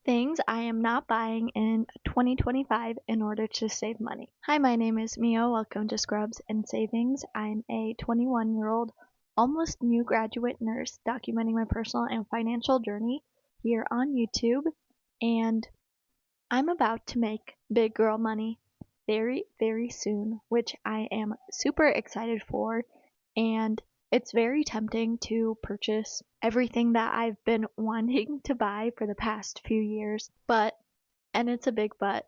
Things I am not buying in 2025 in order to save money. Hi, my name is Mio. Welcome to Scrubs and Savings. I'm a 21-year-old, almost new graduate nurse documenting my personal and financial journey here on YouTube. And I'm about to make big girl money very, very soon, which I am super excited for. And it's very tempting to purchase everything that I've been wanting to buy for the past few years. And it's a big but,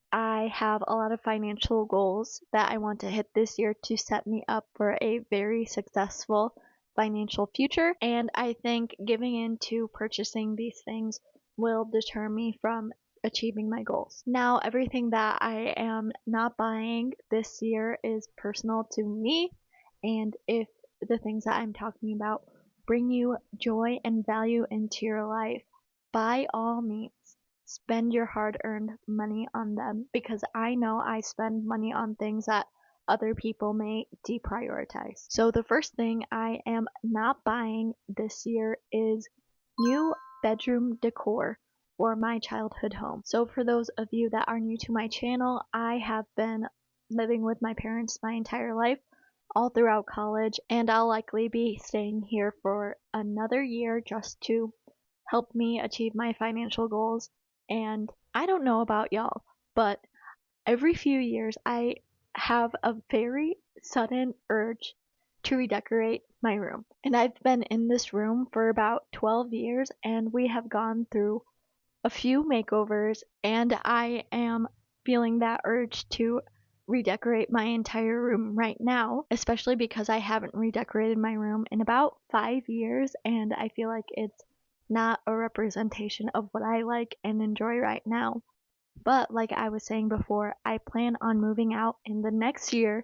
I have a lot of financial goals that I want to hit this year to set me up for a very successful financial future. And I think giving in to purchasing these things will deter me from achieving my goals. Now, everything that I am not buying this year is personal to me, and if the things that I'm talking about bring you joy and value into your life, by all means, spend your hard-earned money on them, because I know I spend money on things that other people may deprioritize. So the first thing I am not buying this year is new bedroom decor for my childhood home. So for those of you that are new to my channel, I have been living with my parents my entire life, all throughout college, and I'll likely be staying here for another year just to help me achieve my financial goals. And I don't know about y'all, but every few years I have a very sudden urge to redecorate my room. And I've been in this room for about 12 years, and we have gone through a few makeovers, and I am feeling that urge to redecorate my entire room right now, especially because I haven't redecorated my room in about 5 years, and I feel like it's not a representation of what I like and enjoy right now. But like I was saying before, I plan on moving out in the next year,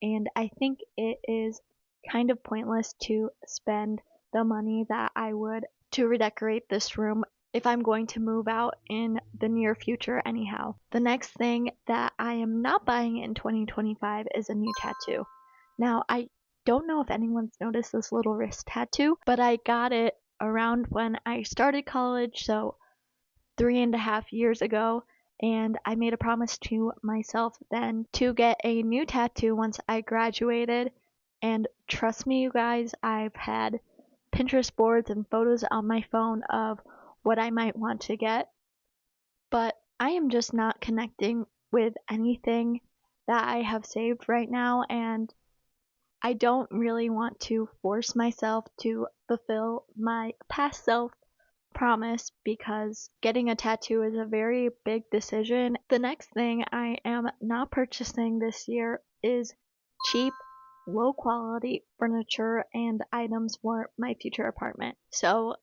and I think it is kind of pointless to spend the money that I would to redecorate this room if I'm going to move out in the near future anyhow. The next thing that I am not buying in 2025 is a new tattoo. Now, I don't know if anyone's noticed this little wrist tattoo, but I got it around when I started college, so 3.5 years ago, and I made a promise to myself then to get a new tattoo once I graduated. And trust me, you guys, I've had Pinterest boards and photos on my phone of what I might want to get, but I am just not connecting with anything that I have saved right now, and I don't really want to force myself to fulfill my past self promise, because getting a tattoo is a very big decision. The next thing I am not purchasing this year is cheap, low quality furniture and items for my future apartment. So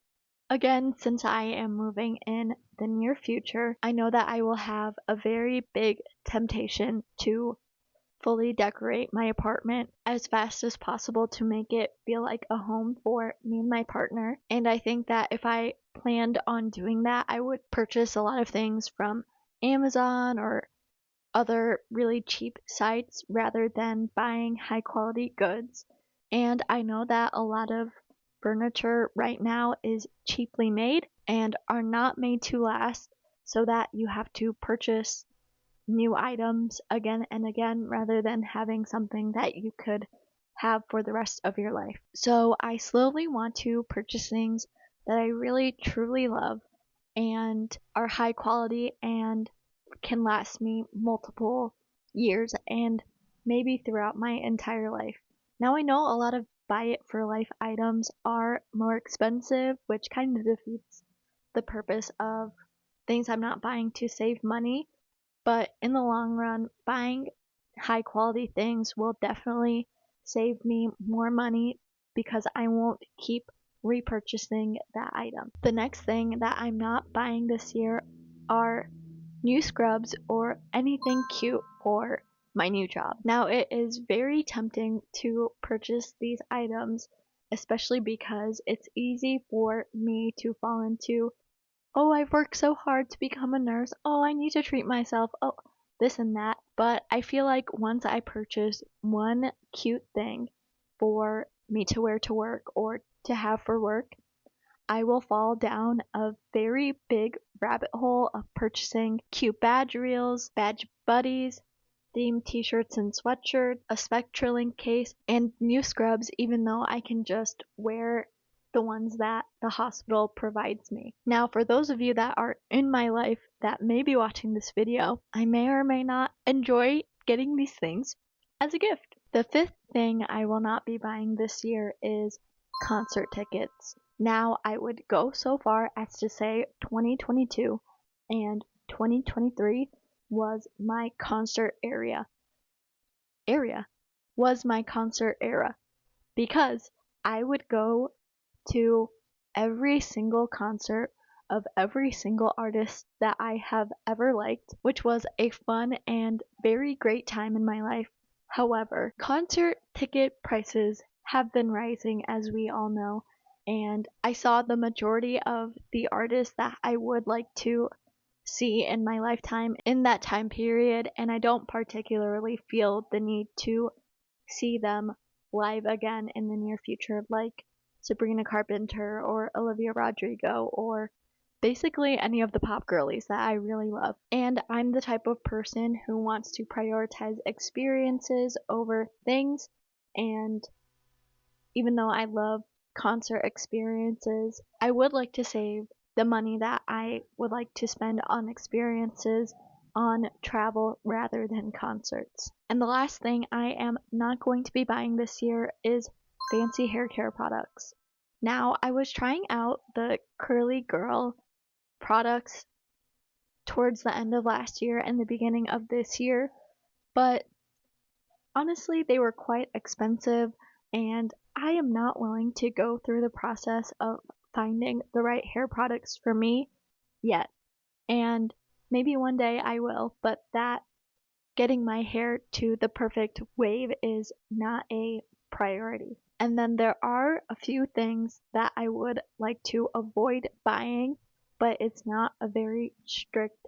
again, since I am moving in the near future, I know that I will have a very big temptation to fully decorate my apartment as fast as possible to make it feel like a home for me and my partner. And I think that if I planned on doing that, I would purchase a lot of things from Amazon or other really cheap sites rather than buying high quality goods. And I know that a lot of furniture right now is cheaply made and are not made to last, so that you have to purchase new items again and again rather than having something that you could have for the rest of your life. So I slowly want to purchase things that I really truly love and are high quality and can last me multiple years and maybe throughout my entire life. Now, I know a lot of buy it for life items are more expensive, which kind of defeats the purpose of things I'm not buying to save money, but in the long run, buying high quality things will definitely save me more money because I won't keep repurchasing that item. The next thing that I'm not buying this year are new scrubs or anything cute for my new job. Now, it is very tempting to purchase these items, especially because it's easy for me to fall into, oh, I've worked so hard to become a nurse, oh, I need to treat myself, oh, this and that. But I feel like once I purchase one cute thing for me to wear to work or to have for work, I will fall down a very big rabbit hole of purchasing cute badge reels, badge buddies, themed t-shirts and sweatshirts, a Spectralink case, and new scrubs, even though I can just wear the ones that the hospital provides me. Now, for those of you that are in my life that may be watching this video, I may or may not enjoy getting these things as a gift. The fifth thing I will not be buying this year is concert tickets. Now, I would go so far as to say 2022 and 2023 was my concert was my concert era, because I would go to every single concert of every single artist that I have ever liked, which was a fun and very great time in my life. However, concert ticket prices have been rising, as we all know, and I saw the majority of the artists that I would like to see in my lifetime in that time period, and I don't particularly feel the need to see them live again in the near future, like Sabrina Carpenter or Olivia Rodrigo, or basically any of the pop girlies that I really love. And I'm the type of person who wants to prioritize experiences over things, and even though I love concert experiences, I would like to save the money that I would like to spend on experiences on travel rather than concerts. And the last thing I am not going to be buying this year is fancy hair care products. Now, I was trying out the Curly Girl products towards the end of last year and the beginning of this year, but honestly, they were quite expensive, and I am not willing to go through the process of finding the right hair products for me yet. And maybe one day I will, but that getting my hair to the perfect wave is not a priority. And then there are a few things that I would like to avoid buying, but it's not a very strict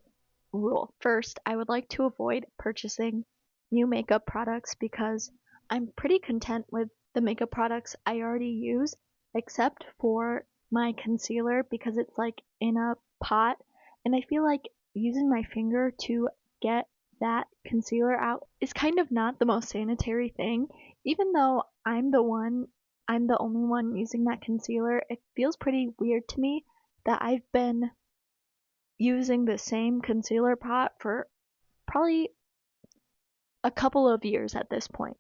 rule. First, I would like to avoid purchasing new makeup products because I'm pretty content with the makeup products I already use, except for my concealer because it's like in a pot, and I feel like using my finger to get that concealer out is kind of not the most sanitary thing. Even though I'm the only one using that concealer, it feels pretty weird to me that I've been using the same concealer pot for probably a couple of years at this point.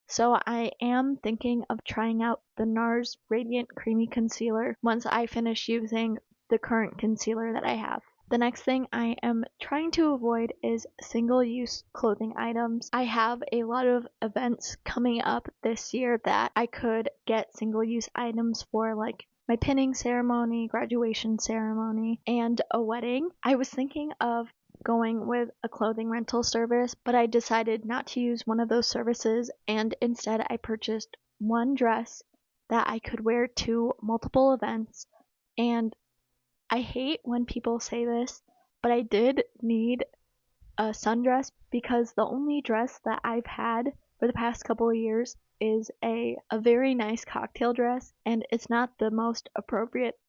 So I am thinking of trying out the NARS Radiant Creamy Concealer once I finish using the current concealer that I have. The next thing I am trying to avoid is single-use clothing items. I have a lot of events coming up this year that I could get single-use items for, like my pinning ceremony, graduation ceremony, and a wedding. I was thinking of going with a clothing rental service, but I decided not to use one of those services, and instead I purchased one dress that I could wear to multiple events. And I hate when people say this, but I did need a sundress because the only dress that I've had for the past couple of years is a very nice cocktail dress, and it's not the most appropriate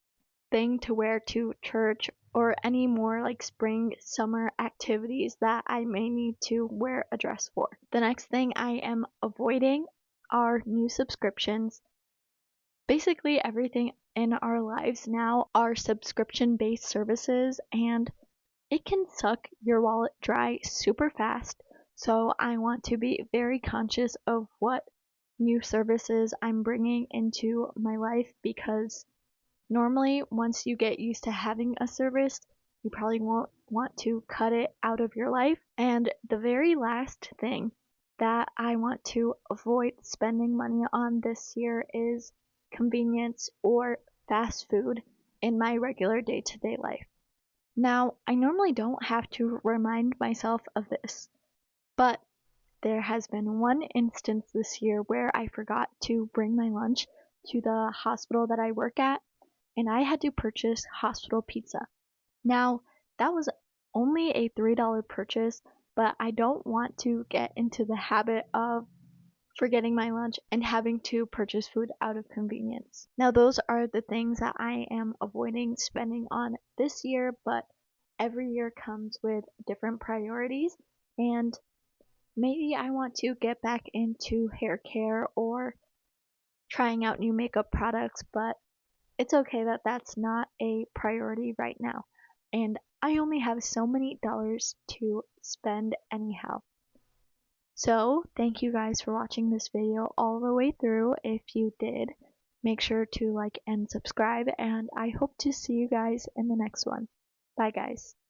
thing to wear to church or any more like spring summer activities that I may need to wear a dress for. The next thing I am avoiding are new subscriptions. Basically everything in our lives now are subscription based services, and it can suck your wallet dry super fast. So I want to be very conscious of what new services I'm bringing into my life, because normally, once you get used to having a service, you probably won't want to cut it out of your life. And the very last thing that I want to avoid spending money on this year is convenience or fast food in my regular day-to-day life. Now, I normally don't have to remind myself of this, but there has been one instance this year where I forgot to bring my lunch to the hospital that I work at, and I had to purchase hospital pizza. Now, that was only a $3 purchase, but I don't want to get into the habit of forgetting my lunch, and having to purchase food out of convenience. Now, those are the things that I am avoiding spending on this year, but every year comes with different priorities, and maybe I want to get back into hair care or trying out new makeup products, but it's okay that that's not a priority right now. And I only have so many dollars to spend anyhow. So, thank you guys for watching this video all the way through. If you did, make sure to like and subscribe, and I hope to see you guys in the next one. Bye, guys.